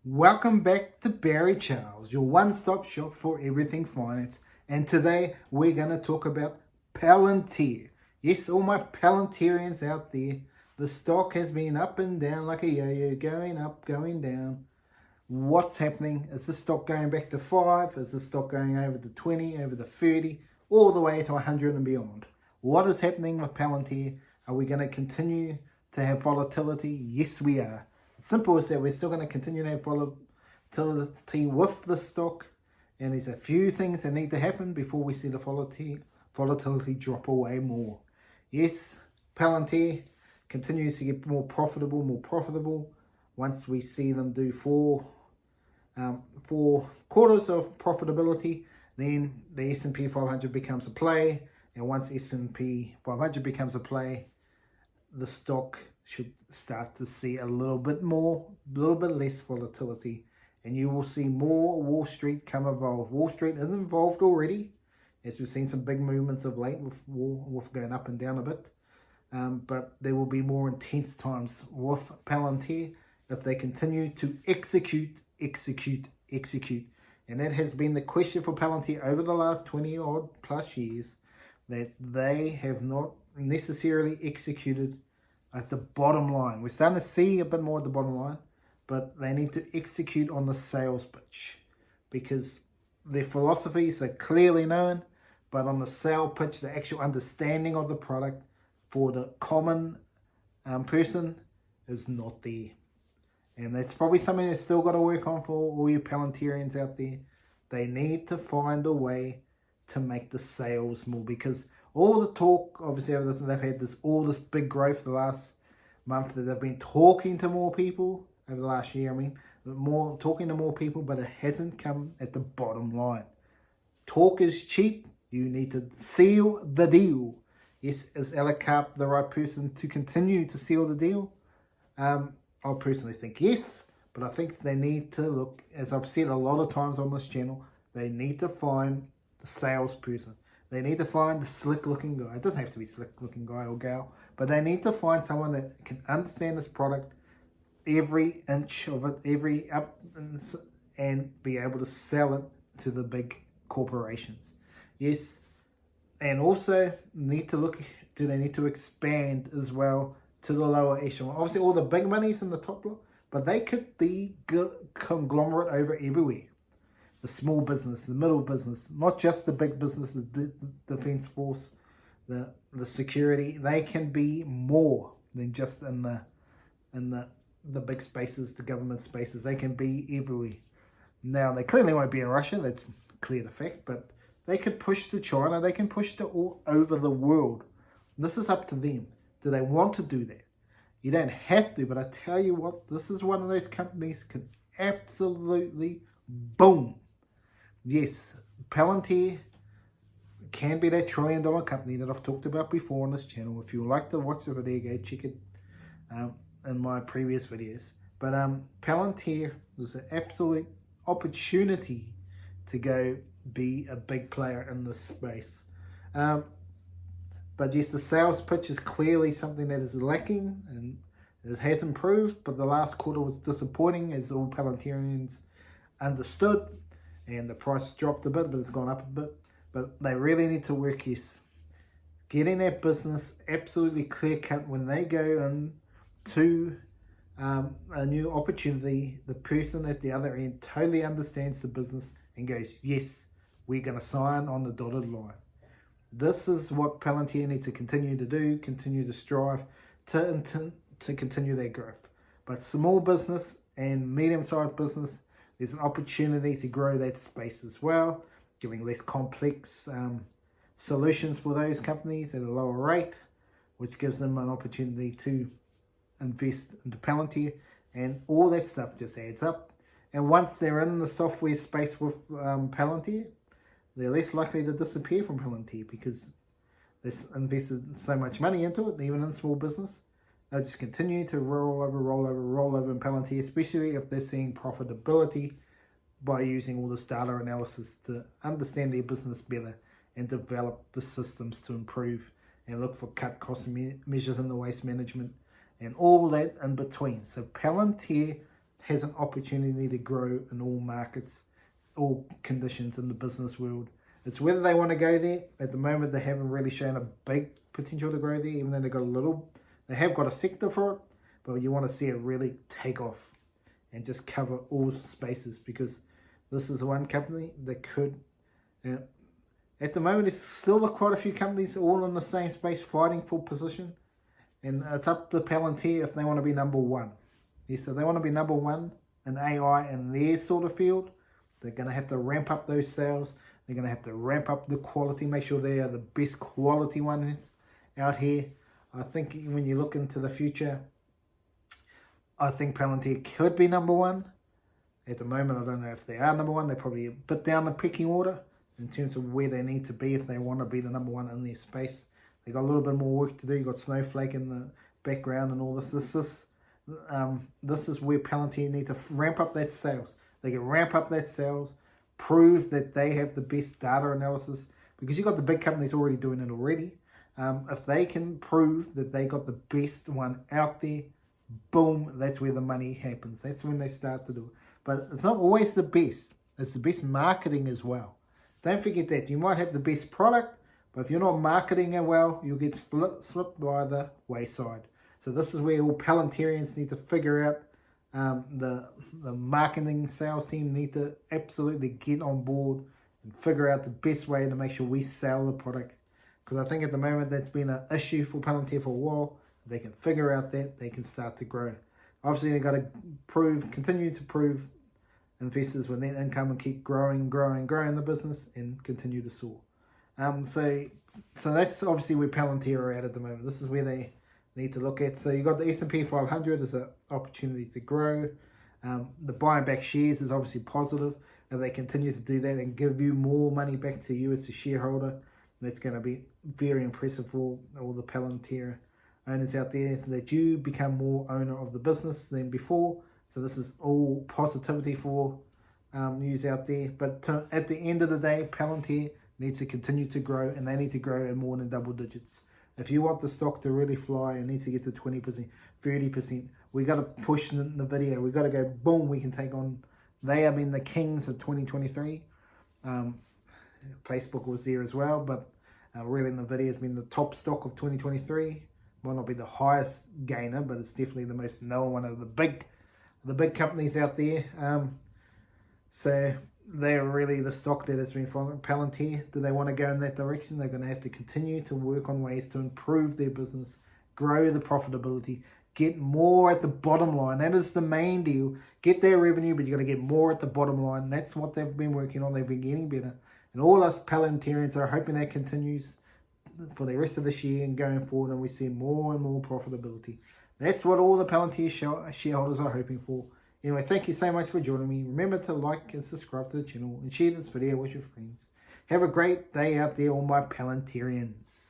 Welcome back to Barry Charles, your one-stop shop for everything finance. And today we're going to talk about Palantir. Yes, all my Palantirians out there, the stock has been up and down like a yo-yo, going up, going down. What's happening? Is the stock going back to 5? Is the stock going over the 20, over the 30, all the way to 100 and beyond? What is happening with Palantir? Are we going to continue to have volatility? Yes, we are. Simple as that. We're still going to continue to have volatility with the stock, and there's a few things that need to happen before we see the volatility drop away more. Yes, Palantir continues to get more profitable. Once we see them do four quarters of profitability, then the S&P 500 becomes a play, and once S&P 500 becomes a play, the stock should start to see a little bit less volatility, and you will see more Wall Street come involved. Wall Street is involved already, as we've seen some big movements of late with going up and down a bit. But there will be more intense times with Palantir if they continue to execute. And that has been the question for Palantir over the last 20 odd plus years, that they have not necessarily executed at the bottom line. We're starting to see a bit more at the bottom line, but they need to execute on the sales pitch, because their philosophies are clearly known, but on the sale pitch, the actual understanding of the product for the common person is not there. And that's probably something that's still got to work on for all you Palantirians out there. They need to find a way to make the sales more, because all the talk, obviously, they've had all this big growth the last month, that they've been talking to more people over the last year. Talking to more people, but it hasn't come at the bottom line. Talk is cheap. You need to seal the deal. Yes, is Alec Karp the right person to continue to seal the deal? I personally think yes, but I think they need to look, as I've said a lot of times on this channel, they need to find the salesperson. They need to find the slick-looking guy. It doesn't have to be slick-looking guy or gal, but they need to find someone that can understand this product, every inch of it, every up, and be able to sell it to the big corporations. Yes, and also need to look, do they need to expand as well to the lower echelon? Obviously, all the big money's in the top block, but they could be conglomerate over everywhere. The small business, the middle business, not just the big business, the defense force, the security. They can be more than just in the big spaces, the government spaces. They can be everywhere. Now, they clearly won't be in Russia. That's clear the fact. But they could push to China. They can push to all over the world. This is up to them. Do they want to do that? You don't have to, but I tell you what, this is one of those companies can absolutely boom. Yes, Palantir can be that $1 trillion company that I've talked about before on this channel. If you would like to watch the video, go check it in my previous videos. But Palantir is an absolute opportunity to go be a big player in this space. But yes, the sales pitch is clearly something that is lacking, and it has improved, but the last quarter was disappointing, as all Palantirians understood. And the price dropped a bit, but it's gone up a bit. But they really need to work, getting that business absolutely clear cut when they go into a new opportunity. The person at the other end totally understands the business and goes, yes, we're going to sign on the dotted line. This is what Palantir needs to continue to do, continue to strive to continue their growth. But small business and medium-sized business, there's an opportunity to grow that space as well, giving less complex solutions for those companies at a lower rate, which gives them an opportunity to invest into Palantir, and all that stuff just adds up. And once they're in the software space with Palantir, they're less likely to disappear from Palantir, because they've invested so much money into it, even in small business. They'll just continue to roll over in Palantir, especially if they're seeing profitability by using all this data analysis to understand their business better and develop the systems to improve and look for cut cost measures in the waste management and all that in between. So Palantir has an opportunity to grow in all markets, all conditions in the business world. It's whether they want to go there. At the moment, they haven't really shown a big potential to grow there, even though they have got a sector for it, but you want to see it really take off and just cover all spaces, because this is one company that could, at the moment, there's still quite a few companies all in the same space fighting for position, and it's up to Palantir if they want to be number one. Yeah, so they want to be number one in AI in their sort of field. They're going to have to ramp up those sales. They're going to have to ramp up the quality, make sure they are the best quality ones out here. I think when you look into the future, I think Palantir could be number one. At the moment, I don't know if they are number one. They're probably a bit down the pecking order in terms of where they need to be if they want to be the number one in their space. They got a little bit more work to do. You got Snowflake in the background and all this. This is where Palantir need to ramp up that sales. They can ramp up that sales, prove that they have the best data analysis, because you got the big companies already doing it already. If they can prove that they got the best one out there, boom, that's where the money happens. That's when they start to do it. But it's not always the best. It's the best marketing as well. Don't forget that. You might have the best product, but if you're not marketing it well, you'll get slipped by the wayside. So this is where all Palantirians need to figure out. The marketing sales team need to absolutely get on board and figure out the best way to make sure we sell the product. Because I think at the moment that's been an issue for Palantir for a while. If they can figure out that, they can start to grow. Obviously, they've got to continue to prove investors with net income and keep growing the business and continue to soar. So that's obviously where Palantir are at the moment. This is where they need to look at. So you got the S&P 500 as an opportunity to grow. The buying back shares is obviously positive. If they continue to do that and give you more money back to you as a shareholder, that's going to be very impressive for all the Palantir owners out there, so that you become more owner of the business than before. So this is all positivity for news out there. But at the end of the day, Palantir needs to continue to grow, and they need to grow in more than double digits. If you want the stock to really fly, it needs to get to 20%, 30%. We got to push in the video. We got to go, boom, we can take on. They have been the kings of 2023. Facebook was there as well, but really in the video, it's been the top stock of 2023. Might not be the highest gainer, but it's definitely the most known one of the big companies out there. So they're really the stock that has been following. Palantir, do they want to go in that direction? They're going to have to continue to work on ways to improve their business, grow the profitability, get more at the bottom line. That is the main deal. Get their revenue, but you're going to get more at the bottom line. That's what they've been working on. They've been getting better. And all us Palantirians are hoping that continues for the rest of this year and going forward, and we see more and more profitability. That's what all the Palantir shareholders are hoping for. Anyway, thank you so much for joining me. Remember to like and subscribe to the channel and share this video with your friends. Have a great day out there, all my Palantirians.